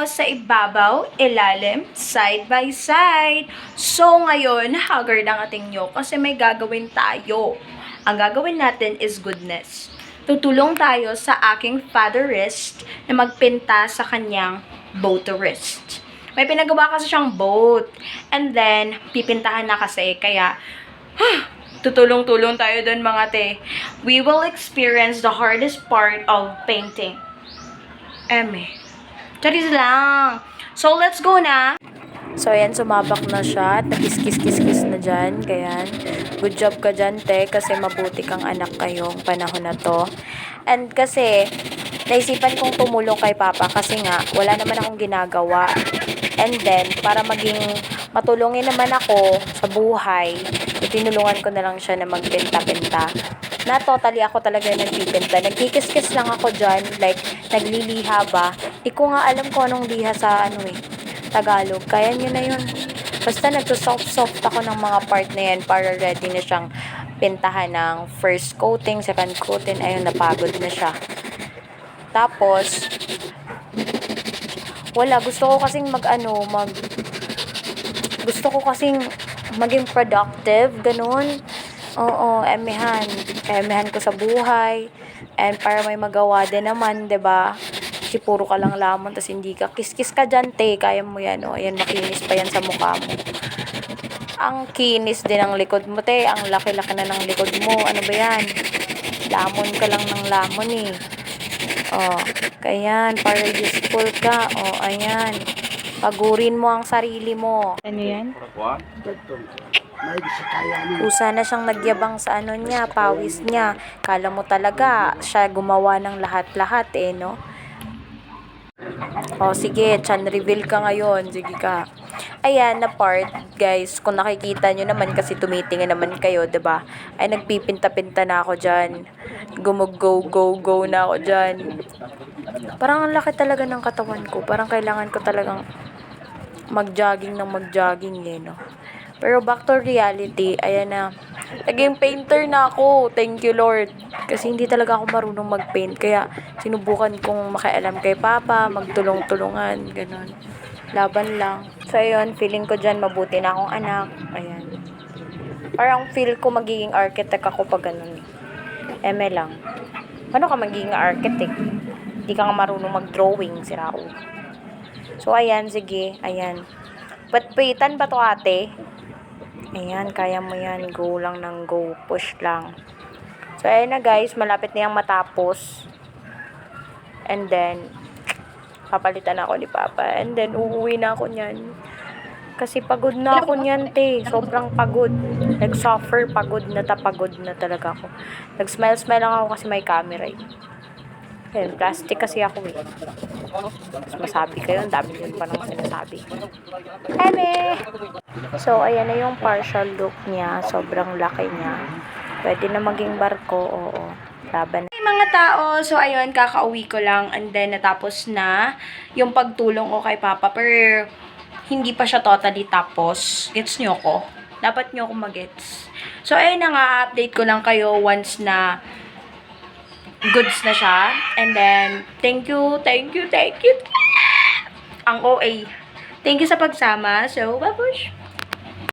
sa ibabaw, ilalim, side by side. So ngayon, haggard ang ating nyo kasi may gagawin tayo. Ang gagawin natin is goodness. Tutulong tayo sa aking father wrist na magpinta sa kanyang boat wrist. May pinagawa kasi siyang boat. And then, pipintahan na kasi. Kaya, tutulong-tulong tayo dun mga te. We will experience the hardest part of painting. Charis lang. So, let's go na. So, ayan, sumabak na siya. Nagkis-kis-kis-kis na dyan. Kaya, good job ka dyan, te. Kasi mabuti kang anak kayong panahon na to. And kasi, naisipan kong tumulong kay Papa kasi nga, wala naman akong ginagawa. And then, para maging matulungin naman ako sa buhay, tinulungan ko na lang siya na magpinta-pinta. Na totally ako talaga nagpipinta. Nagkikis-kis lang ako dyan, like, nagliliha ba. Di ko nga alam kung anong liha sa Tagalog. Kaya nyo na yun. Basta nagsusoft-soft ako ng mga part na yan para ready na siyang pintahan ng first coating, second coating. Ayun, napagod na siya. Tapos, gusto ko kasing gusto ko kasing maging productive, ganun. Oo, emihan ko sa buhay. And para may magawa din naman, 'di ba? Kasi puro ka lang lamon, tas hindi ka kiskis ka dyan, te. Kaya mo yan, oh. Ayan, makinis pa yan sa mukha mo. Ang kinis din ang likod mo, te. Ang laki-laki na ng likod mo. Ano ba yan? Lamon ka lang ng lamon, eh. Oh, kaya para useful ka. Oh, ayan. Pagurin mo ang sarili mo. Ano yan? Usa na siyang nagyabang sa niya, pawis niya. Kala mo talaga siya gumawa ng lahat-lahat, eh, no? Oh, sige, chan reveal ka ngayon. Sige ka. Ayan, na part, guys, kung nakikita nyo naman kasi tumitingin naman kayo, 'di ba? Ay, nagpipinta-pinta na ako dyan. Go na ako dyan. Parang ang laki talaga ng katawan ko. Parang kailangan ko talagang mag-jogging, eh, no? Pero back to reality, ayan na. Naging painter na ako. Thank you, Lord. Kasi hindi talaga ako marunong mag-paint. Kaya sinubukan kong makialam kay Papa, magtulong-tulungan, ganun. Laban lang. So, ayun, feeling ko dyan mabuti na akong anak. Ayan. Parang feel ko magiging architect ako pag ganun. Lang. Paano ka magiging architect? Hindi ka nga marunong mag-drawing, sirao. So, ayan, sige. Ayan. Patpitan ba to, ate? Ayan, kaya mo yan. Go lang ng go. Push lang. So, ayan na, guys. Malapit na yung matapos. And then, papalitan ako ni Papa. And then, uuwi na ako niyan. Kasi pagod na ako niyan, te. Sobrang pagod. Nag-suffer, pagod na talaga ako. Nag-smile lang ako kasi may camera, eh. Ayan, plastic kasi ako, eh. Mas masabi kayo, ang dami yun pa naman sinasabi. So, ayan na yung partial look niya. Sobrang laki niya. Pwede na maging barko, oo. Laban. Hey mga tao, so ayun, kakauwi ko lang. And then, natapos na yung pagtulong ko kay Papa. Pero, hindi pa siya totally tapos. Gets nyo ko? Dapat nyo ko mag-gets. So, ayun na nga, update ko lang kayo once na goods na siya. And then, thank you. Ang OA. Thank you sa pagsama. So, babush!